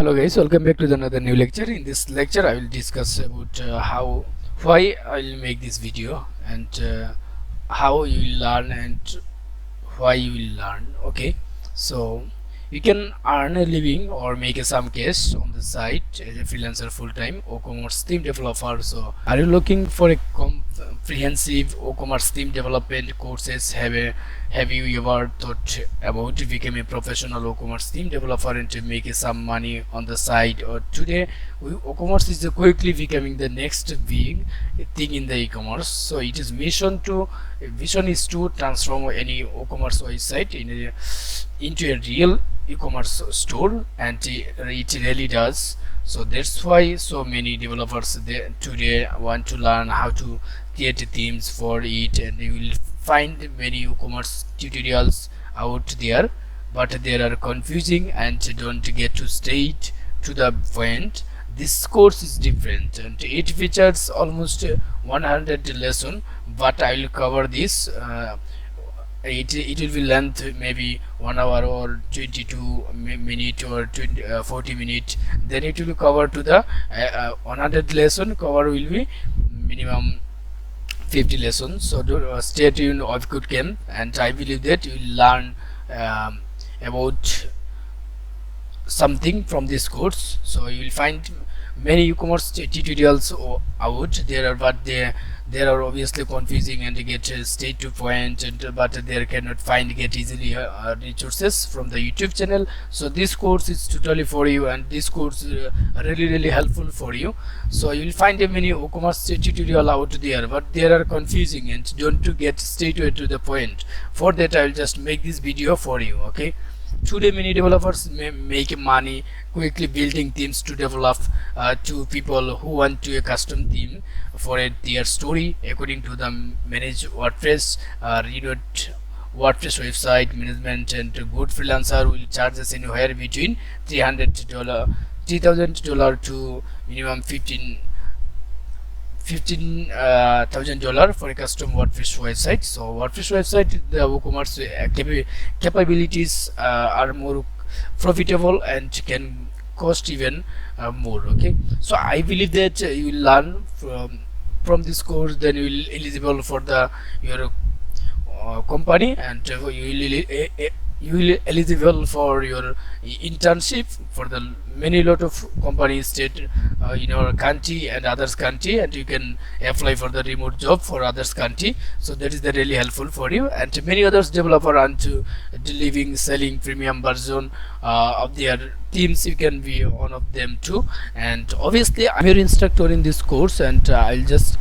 Hello guys, welcome back to another new lecture. In this lecture I will discuss about why I will make this video and how you will learn and why you will learn. Okay, so you can earn a living or make a some cash on the site as a freelancer full-time Woocommerce theme developer. So are you looking for a comprehensive Woocommerce theme development courses? Have you ever thought about becoming a professional Woocommerce theme developer and to make some money on the side? Or today Woocommerce is quickly becoming the next big thing in the e-commerce. So it is vision is to transform any Woocommerce website into a real e-commerce store, and it really does. So that's why so many developers today want to learn how to create themes for it, and you will find many e-commerce tutorials out there, but they are confusing and don't get to straight to the point. This course is different and it features almost 100 lesson, but I will cover this it will be length maybe 1 hour or 22 minute or 40 minute. Then it will cover to the 100 lesson cover will be minimum 50 lessons. So stay tuned of good camp, and I believe that you will learn about something from this course. So you will find many e-commerce tutorials out there, but they are obviously confusing and get straight to point, but they cannot get easily resources from the YouTube channel. So this course is totally for you, and this course really helpful for you. So you will find many e-commerce tutorial out there, but they are confusing and don't get straight to the point. For that I will just make this video for you. Okay, today many developers make money quickly building themes to develop to people who want to a custom theme for their story according to the managed WordPress renowned WordPress website management, and good freelancer will charge us anywhere between $3,000 to minimum $15,000 for a custom WordPress website. So WordPress website, the WooCommerce capabilities are more profitable and can cost even more. Okay, so I believe that you will learn from this course, then you will eligible for your company, and you will eligible for your internship for the many lot of companies state in our country and others country, and you can apply for the remote job for others country. So that is really helpful for you, and many others developer are to delivering selling premium version of their themes. You can be one of them too, and obviously I'm your instructor in this course, and I'll just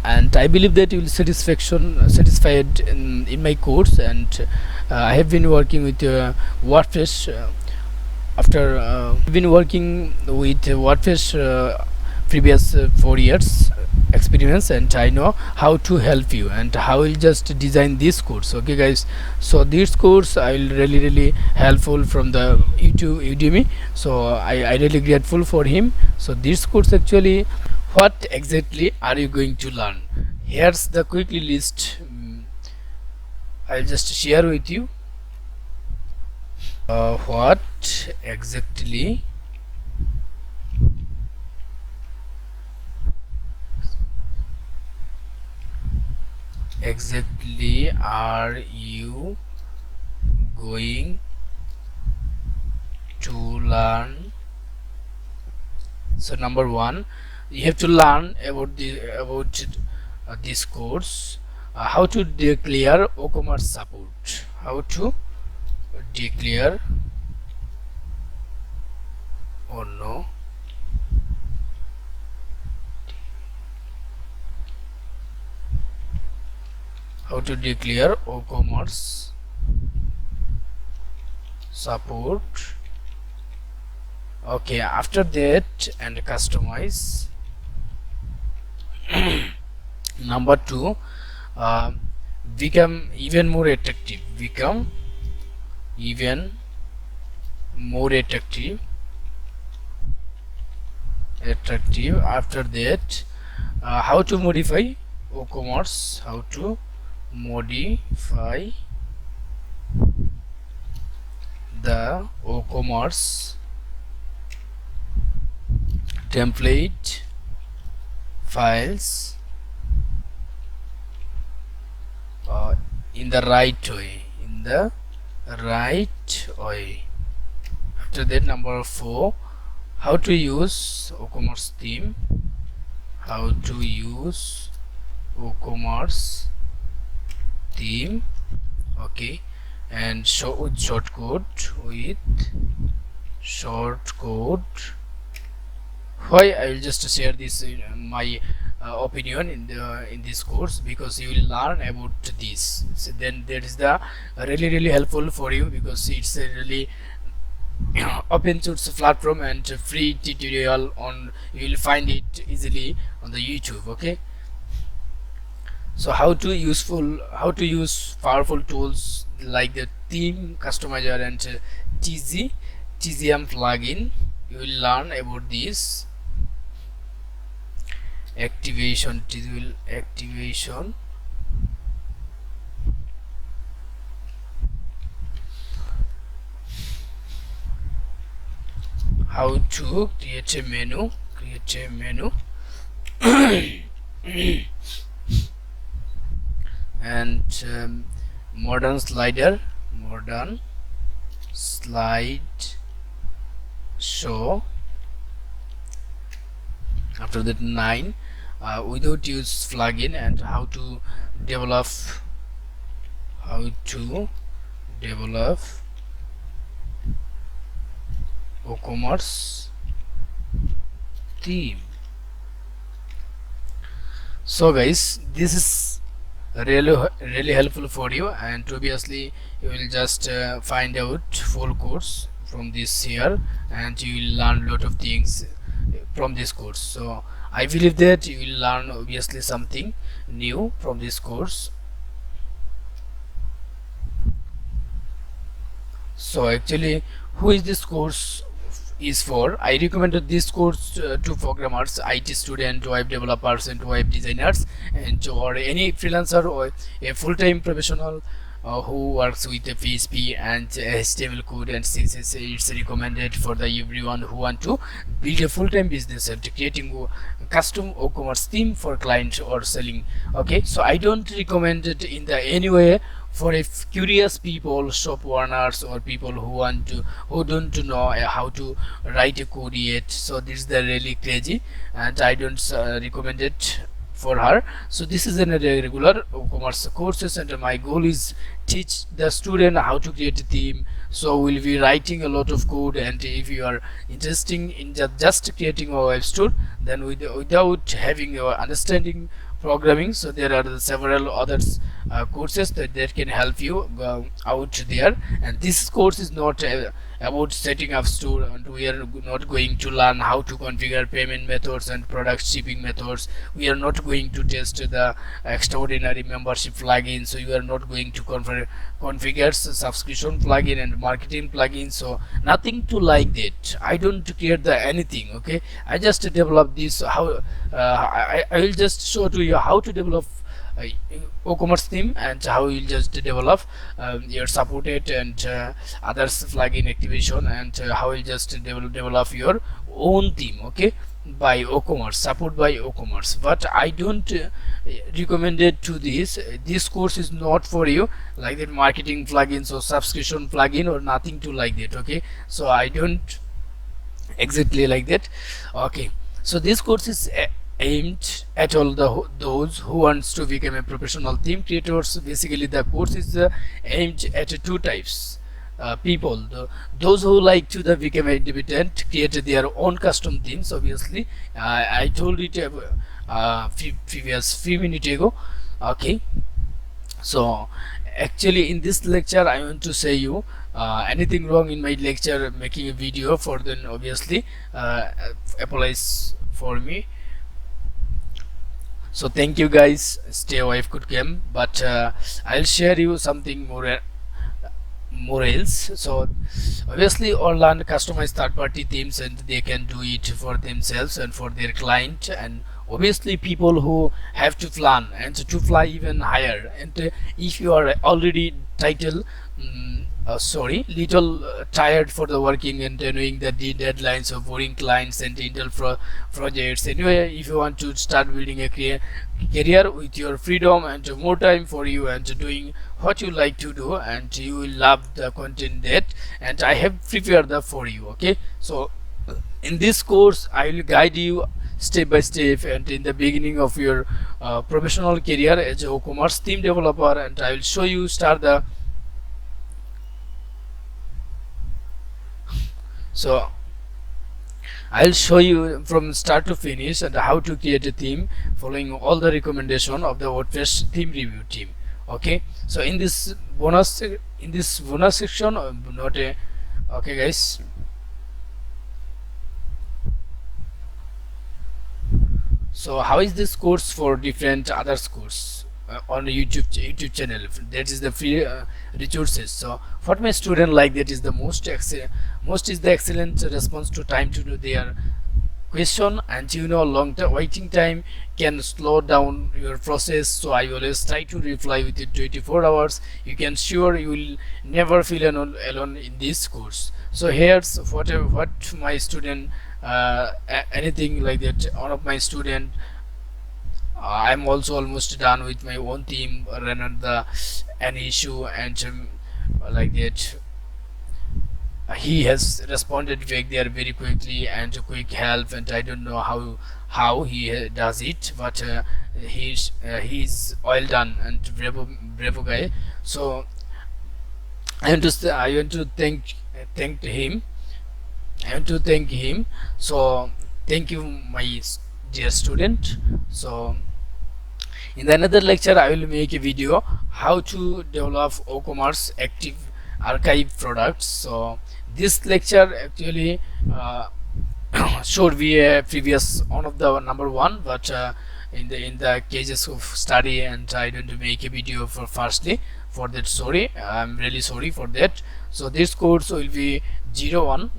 and I believe that you will satisfied in my course. And I have been working with WordPress after been working with WordPress previous 4 years experience, and I know how to help you and how will just design this course. Okay guys, so this course I will really helpful from the Udemy, so I really grateful for him. So this course actually, what exactly are you going to learn? Here's the quickly list. I'll just share with you what exactly are you going to learn. So number one, you have to learn about this course how to declare Woocommerce support. How to declare how to declare Woocommerce support. Okay, after that, and customize. Number two, become even more attractive. After that, how to modify Woocommerce. How to modify the Woocommerce template files in the right way, After that, number 4, how to use Woocommerce theme, okay, and show with shortcode, why I will just share this in my opinion in this course, because you will learn about this. So then that is the really helpful for you, because it's a really open source platform and free tutorial on, you will find it easily on the YouTube. Okay, so how to use powerful tools like the theme customizer and TZM plugin, you will learn about this. Activation, how to create a menu and modern slide show. After that, 9, without use plugin, and how to develop Woocommerce theme. So guys, this is really helpful for you, and obviously you will just find out full course from this here, and you will learn a lot of things from this course. So I believe that you will learn obviously something new from this course. So actually, who is this course is for? I recommended this course to programmers, IT student, web developers and web designers, and or any freelancer or a full-time professional who works with the PHP and HTML code and CSS. It's recommended for the everyone who want to build a full-time business and creating a custom Woocommerce theme for client or selling. Okay, so I don't recommend it in the any way for a curious people, shop owners, or people who don't know how to write a code yet. So this is the really crazy, and I don't recommend it for her. So this is a regular Woocommerce courses, and my goal is teach the student how to create a theme. So we'll be writing a lot of code, and if you are interested in just creating a web store, then without having your understanding programming, so there are several others courses that can help you out there. And this course is not about setting up store, and we are not going to learn how to configure payment methods and product shipping methods. We are not going to test the extraordinary membership plugin. So you are not going to configure subscription plugin and marketing plugin. So nothing to like that. I don't create the anything. Okay, I just develop this. How I will just show to you how to develop Woocommerce theme, and how you just develop your supported and others plugin activation, and how you just develop your own theme. Okay, by Woocommerce, support by Woocommerce. But I don't recommend it to this course is not for you like that marketing plugins or subscription plugin or nothing to like that. Okay, so I don't exactly like that. Okay, so this course is aimed at all those who wants to become a professional theme creators. Basically the course is aimed at two types people, those who like to become independent, create their own custom themes. Obviously I told it few minutes ago. Okay, so actually in this lecture I want to say you anything wrong in my lecture making a video for, then obviously applies for me. So thank you guys, stay wife could come, but I'll share you something more else. So obviously all learn customized third-party themes, and they can do it for themselves and for their client, and obviously people who have to plan and to fly even higher. And if you are already title little tired for the working and knowing the deadlines of boring clients and Intel projects. Anyway, if you want to start building a career with your freedom and more time for you and doing what you like to do, and you will love the content that and I have prepared that for you. Okay, so in this course I will guide you step by step and in the beginning of your professional career as a Woocommerce theme developer, and I will show you so I'll show you from start to finish and how to create a theme following all the recommendation of the WordPress theme review team. Okay, so in this bonus section, not a okay guys. So how is this course for different other course on the YouTube channel? That is the free resources. So what my student like, that is the most is the excellent response to time to do their question, and long term waiting time can slow down your process. So I always try to reply within 24 hours. You can sure you will never feel alone in this course. So here's what my student anything like that. One of my student, I'm also almost done with my own theme, run on an issue and like that. He has responded back there very quickly and quick help, and I don't know how he does it, but he's well done and bravo guy. So I want to thank him. So thank you, my dear student. So in the another lecture I will make a video how to develop Woocommerce active archive products. So this lecture actually should be a previous one of the number one, but in the cases of study, and I don't make a video for firstly for that. Sorry, I'm really sorry for that. So this course will be 01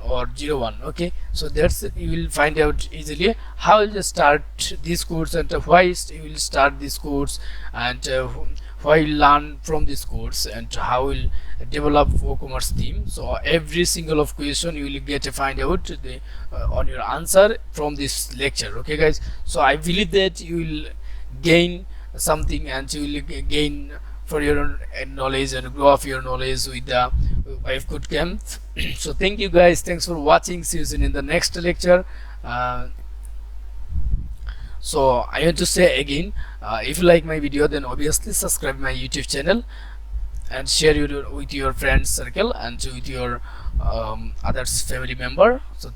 or 01. Okay, so that's you will find out easily how you start this course and why you will start this course, and why you learn from this course, and how you develop Woocommerce theme. So every single of question you will get to find out on your answer from this lecture. Okay guys, so I believe that you will gain something, and you will gain for your knowledge and grow up your knowledge with the Code Camp. So thank you guys, thanks for watching. See you soon in the next lecture. So I want to say again, if you like my video, then obviously subscribe my YouTube channel and share it with your friends circle and with your others family member. So